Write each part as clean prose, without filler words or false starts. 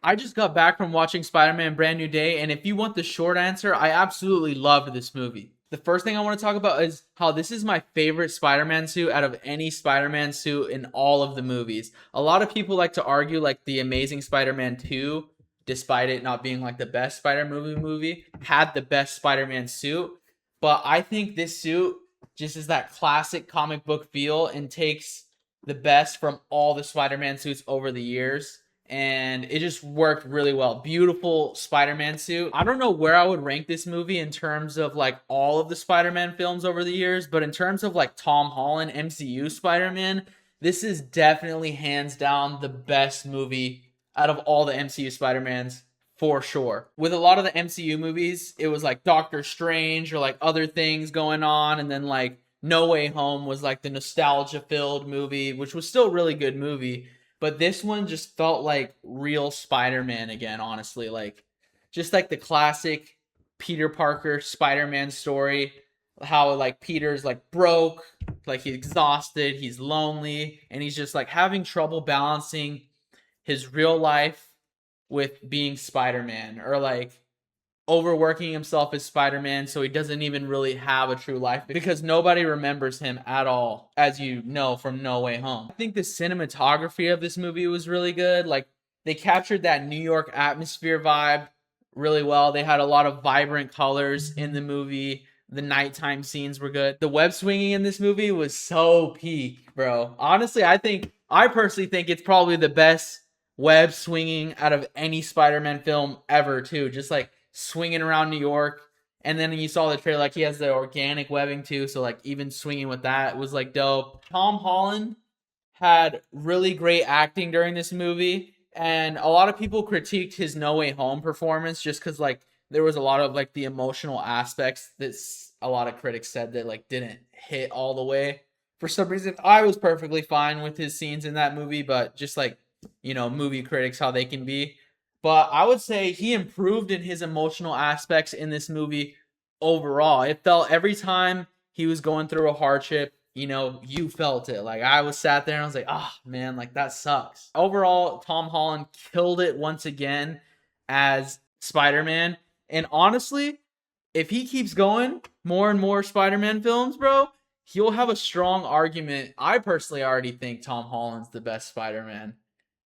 I just got back from watching Spider-Man Brand New Day, and if you want the short answer, I absolutely loved this movie. The first thing I want to talk about is how this is my favorite Spider-Man suit out of any Spider-Man suit in all of the movies. A lot of people like to argue like the Amazing Spider-Man 2, despite it not being like the best Spider-Man movie, had the best Spider-Man suit. But I think this suit just is that classic comic book feel and takes the best from all the Spider-Man suits over the years, and it just worked really well. Beautiful Spider-Man suit. I don't know where I would rank this movie in terms of like all of the Spider-Man films over the years, but in terms of like Tom Holland MCU Spider-Man, this is definitely hands down the best movie out of all the MCU Spider-Mans for sure. With a lot of the MCU movies, it was like Doctor Strange or like other things going on, and then like No Way Home was like the nostalgia filled movie, which was still a really good movie. But this one just felt like real Spider-Man again, honestly. Like just like the classic Peter Parker Spider-Man story. How like Peter's like broke, like he's exhausted, he's lonely, and he's just like having trouble balancing his real life with being Spider-Man, or like overworking himself as Spider-Man so he doesn't even really have a true life because nobody remembers him at all, as you know from No Way Home. I think the cinematography of this movie was really good. Like they captured that New York atmosphere vibe really well. They had a lot of vibrant colors in the movie. The nighttime scenes were good. The web swinging in this movie was so peak, bro. Honestly, I personally think it's probably the best web swinging out of any Spider-Man film ever too. Just like swinging around New York. And then you saw the trailer, like he has the organic webbing too. So like even swinging with that was like dope. Tom Holland had really great acting during this movie. And a lot of people critiqued his No Way Home performance just because like there was a lot of like the emotional aspects that a lot of critics said that like didn't hit all the way. For some reason, I was perfectly fine with his scenes in that movie, but just like, movie critics, how they can be. But I would say he improved in his emotional aspects in this movie overall. It felt every time he was going through a hardship, you felt it. Like I was sat there and I was like, ah, oh, man, like that sucks. Overall, Tom Holland killed it once again as Spider-Man. And honestly, if he keeps going more and more Spider-Man films, bro, he'll have a strong argument. I personally already think Tom Holland's the best Spider-Man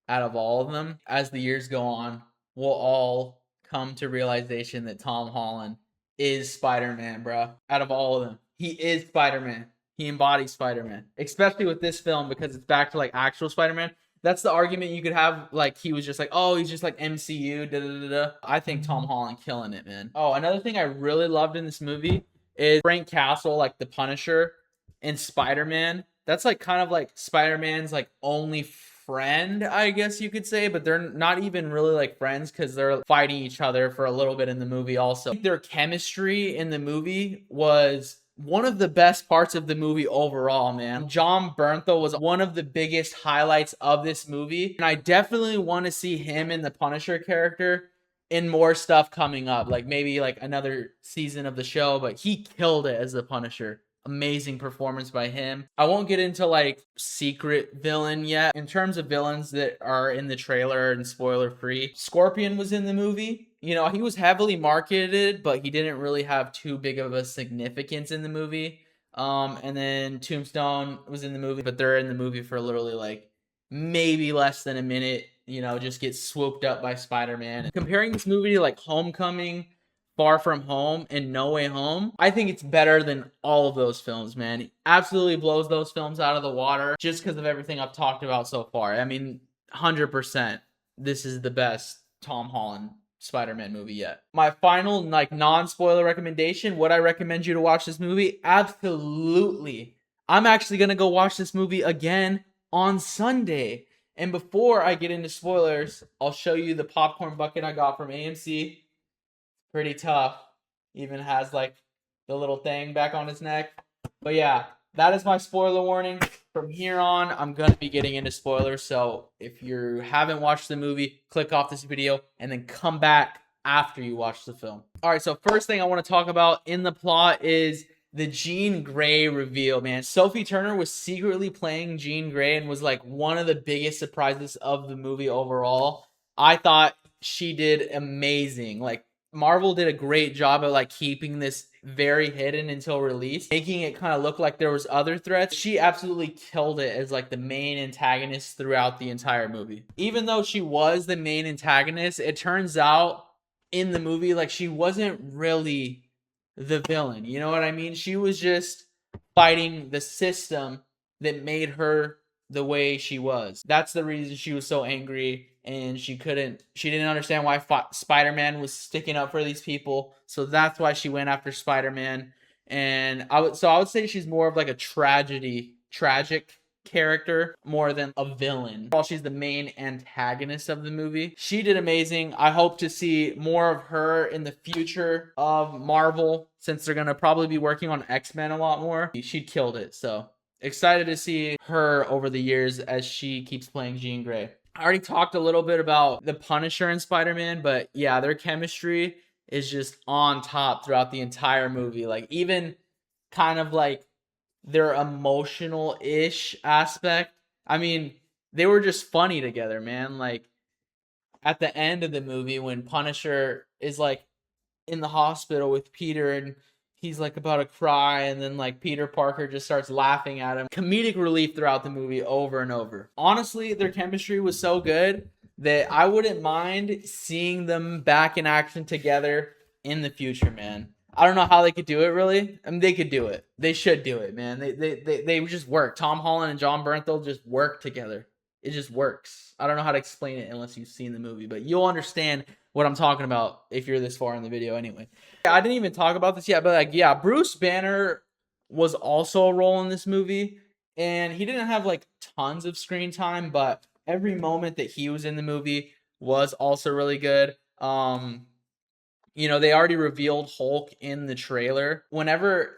out of all of them. As the years go on, we'll all come to realization that Tom Holland is Spider-Man, bro. Out of all of them, he is Spider-Man. He embodies Spider-Man, especially with this film because it's back to like actual Spider-Man. That's the argument you could have. Like he was just like, oh, he's just like MCU. Da da da da. I think Tom Holland killing it, man. Oh, another thing I really loved in this movie is Frank Castle, like the Punisher in Spider-Man. That's like kind of like Spider-Man's like only friend, I guess you could say, but they're not even really like friends because they're fighting each other for a little bit in the movie also. Their chemistry in the movie was one of the best parts of the movie overall, man. John Bernthal was one of the biggest highlights of this movie, and I definitely want to see him in the Punisher character in more stuff coming up, like maybe like another season of the show, but he killed it as the Punisher. Amazing performance by him. I won't get into like secret villain yet. In terms of villains that are in the trailer and spoiler free, Scorpion was in the movie. He was heavily marketed, but he didn't really have too big of a significance in the movie. And then Tombstone was in the movie, but they're in the movie for literally like maybe less than a minute. Just get swooped up by Spider-Man. Comparing this movie to like Homecoming, Far From Home, and No Way Home, I think it's better than all of those films, man. He absolutely blows those films out of the water just because of everything I've talked about so far. I mean, 100%, this is the best Tom Holland Spider-Man movie yet. My final, like, non-spoiler recommendation, would I recommend you to watch this movie? Absolutely. I'm actually going to go watch this movie again on Sunday. And before I get into spoilers, I'll show you the popcorn bucket I got from AMC. Pretty tough. Even has like the little thing back on his neck. But yeah, that is my spoiler warning. From here on, I'm going to be getting into spoilers. So if you haven't watched the movie, click off this video and then come back after you watch the film. All right, so first thing I want to talk about in the plot is the Jean Grey reveal, man. Sophie Turner was secretly playing Jean Grey and was like one of the biggest surprises of the movie overall. I thought she did amazing. Like, Marvel did a great job of like keeping this very hidden until release, making it kind of look like there was other threats. She absolutely killed it as like the main antagonist throughout the entire movie. Even though she was the main antagonist, it turns out in the movie like she wasn't really the villain. You know what I mean? She was just fighting the system that made her the way she was. That's the reason she was so angry, and she didn't understand why Spider-Man was sticking up for these people. So that's why she went after Spider-Man. And I would say she's more of like a tragic character more than a villain. While she's the main antagonist of the movie, she did amazing. I hope to see more of her in the future of Marvel, since they're gonna probably be working on X-Men a lot more. She killed it. So excited to see her over the years as she keeps playing Jean Grey. I already talked a little bit about the Punisher and Spider-Man, but yeah, their chemistry is just on top throughout the entire movie. Like, even kind of like their emotional-ish aspect. I mean, they were just funny together, man. Like, at the end of the movie when Punisher is like in the hospital with Peter and he's like about to cry, and then like Peter Parker just starts laughing at him. Comedic relief throughout the movie over and over. Honestly, their chemistry was so good that I wouldn't mind seeing them back in action together in the future, man. I don't know how they could do it, really. I mean, they could do it. They should do it, man. They just work. Tom Holland and John Bernthal just work together. It just works. I don't know how to explain it unless you've seen the movie, but you'll understand what I'm talking about if you're this far in the video anyway. I didn't even talk about this yet, but like, yeah, Bruce Banner was also a role in this movie, and he didn't have like tons of screen time, but every moment that he was in the movie was also really good. You know, they already revealed Hulk in the trailer. Whenever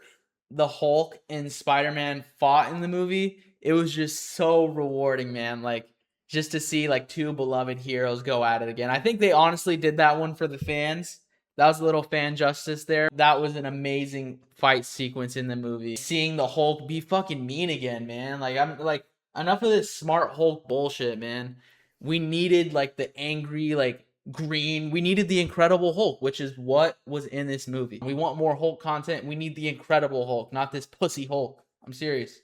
the Hulk and Spider-Man fought in the movie, it was just so rewarding, man. Like, just to see like two beloved heroes go at it again. I think they honestly did that one for the fans. That was a little fan justice there. That was an amazing fight sequence in the movie. Seeing the Hulk be fucking mean again, man. Like, I'm like, enough of this smart Hulk bullshit, man. We needed like the angry, like green. We needed the Incredible Hulk, which is what was in this movie. We want more Hulk content. We need the Incredible Hulk, not this pussy Hulk. I'm serious.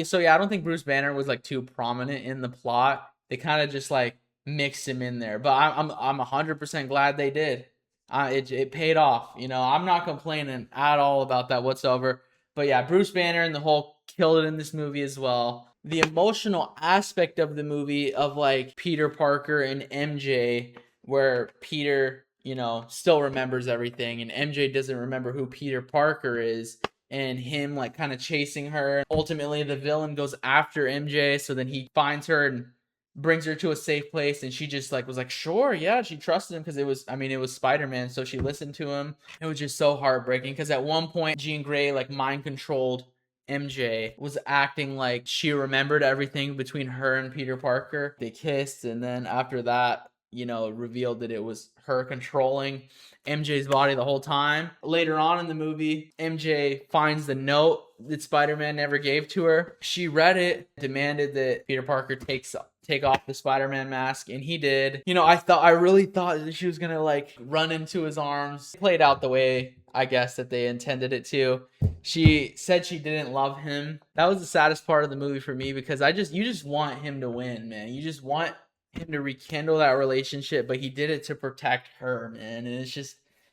So yeah, I don't think Bruce Banner was like too prominent in the plot. They kind of just like mixed him in there, but I'm 100% glad they did. It paid off. You know, I'm not complaining at all about that whatsoever. But yeah, Bruce Banner and the Hulk killed it in this movie as well. The emotional aspect of the movie of like Peter Parker and MJ, where Peter, you know, still remembers everything and MJ doesn't remember who Peter Parker is, and him like kind of chasing her. Ultimately, the villain goes after MJ, so then he finds her and brings her to a safe place, and she just like was like, sure, yeah, she trusted him because it was Spider-Man, so she listened to him. It was just so heartbreaking because at one point Jean Grey like mind controlled MJ, was acting like she remembered everything between her and Peter Parker. They kissed, and then after that, you know, revealed that it was her controlling MJ's body the whole time. Later on in the movie, MJ finds the note that Spider-Man never gave to her. She read it, demanded that Peter Parker take off the Spider-Man mask, and he did. You know, I really thought that she was gonna like run into his arms. It played out the way I guess that they intended it to. She said she didn't love him. That was the saddest part of the movie for me, because you just want him to win, man. You just want him to rekindle that relationship, but he did it to protect her, man. And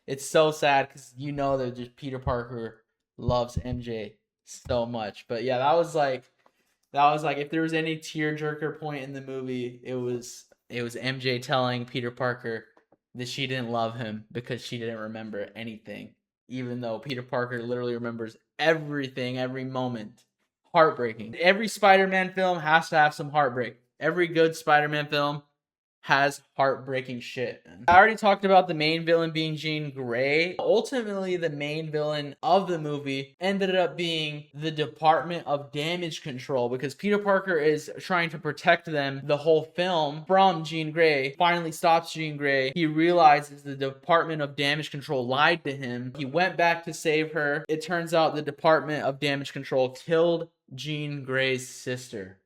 it's so sad because you know that just Peter Parker loves MJ so much. But yeah, that was like if there was any tearjerker point in the movie, it was MJ telling Peter Parker that she didn't love him because she didn't remember anything, even though Peter Parker literally remembers everything, every moment. Heartbreaking. Every Spider-Man film has to have some heartbreak. Every good Spider-Man film has heartbreaking shit. I already talked about the main villain being Jean Grey. Ultimately, the main villain of the movie ended up being the Department of Damage Control, because Peter Parker is trying to protect them the whole film from Jean Grey. Finally stops Jean Grey. He realizes the Department of Damage Control lied to him. He went back to save her. It turns out the Department of Damage Control killed Jean Grey's sister.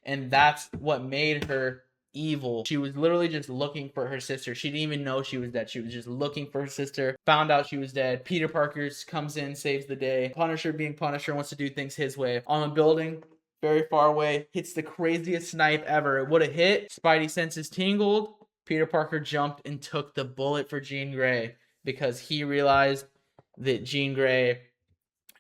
And that's what made her evil. She was literally just looking for her sister. She didn't even know she was dead. She was just looking for her sister, found out she was dead. Peter Parker comes in, saves the day. Punisher being Punisher wants to do things his way. On a building very far away, hits the craziest snipe ever. It would have hit. Spidey senses tingled. Peter Parker jumped and took the bullet for Jean Grey because he realized that Jean Grey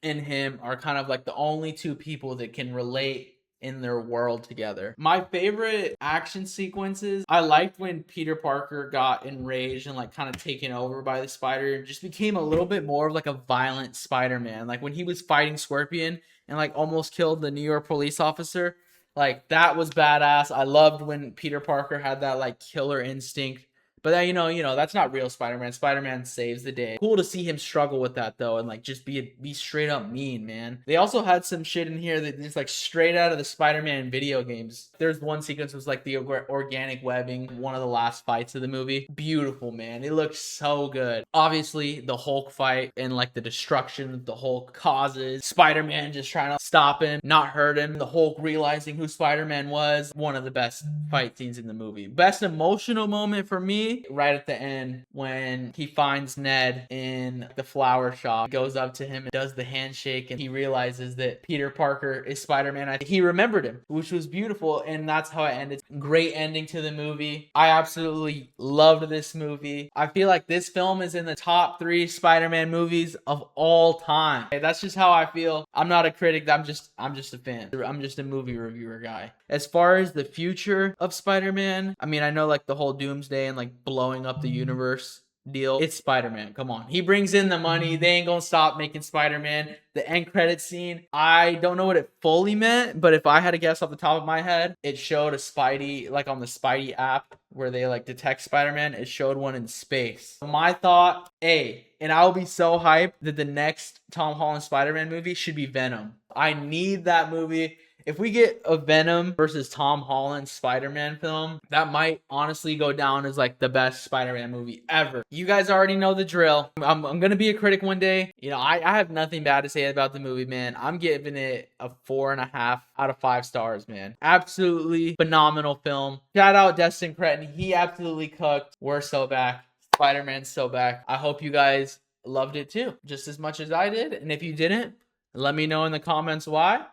and him are kind of like the only two people that can relate in their world together. My favorite action sequences, I liked when Peter Parker got enraged and like kind of taken over by the spider and just became a little bit more of like a violent Spider-Man. Like when he was fighting Scorpion and like almost killed the New York police officer, like that was badass. I loved when Peter Parker had that like killer instinct. But then, that's not real Spider-Man. Spider-Man saves the day. Cool to see him struggle with that though, and like just be straight up mean, man. They also had some shit in here that just like straight out of the Spider-Man video games. There's one sequence was like the organic webbing, one of the last fights of the movie. Beautiful, man. It looks so good. Obviously, the Hulk fight and like the destruction that the Hulk causes. Spider-Man just trying to stop him, not hurt him. The Hulk realizing who Spider-Man was. One of the best fight scenes in the movie. Best emotional moment for me, right at the end when he finds Ned in the flower shop, goes up to him and does the handshake, and he realizes that Peter Parker is Spider-Man. He remembered him, which was beautiful, and that's how it ended. Great ending to the movie. I absolutely loved this movie. I feel like this film is in the top 3 Spider-Man movies of all time. That's just how I feel. I'm not a critic. I'm just a fan. I'm just a movie reviewer guy. As far as the future of Spider-Man, I mean, I know like the whole Doomsday and like blowing up the universe deal. It's Spider-Man. Come on. He brings in the money. They ain't gonna stop making Spider-Man. The end credit scene, I don't know what it fully meant, but if I had to guess off the top of my head, it showed a Spidey, like on the Spidey app where they like detect Spider-Man, it showed one in space. My thought, and I'll be so hyped that the next Tom Holland Spider-Man movie should be Venom. I need that movie. If we get a Venom versus Tom Holland Spider-Man film, that might honestly go down as like the best Spider-Man movie ever. You guys already know the drill. I'm going to be a critic one day. I have nothing bad to say about the movie, man. I'm giving it a 4.5 out of 5 stars, man. Absolutely phenomenal film. Shout out Destin Cretton. He absolutely cooked. We're so back. Spider-Man's so back. I hope you guys loved it too, just as much as I did. And if you didn't, let me know in the comments why.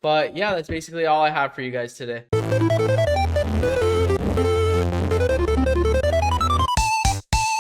But yeah, that's basically all I have for you guys today.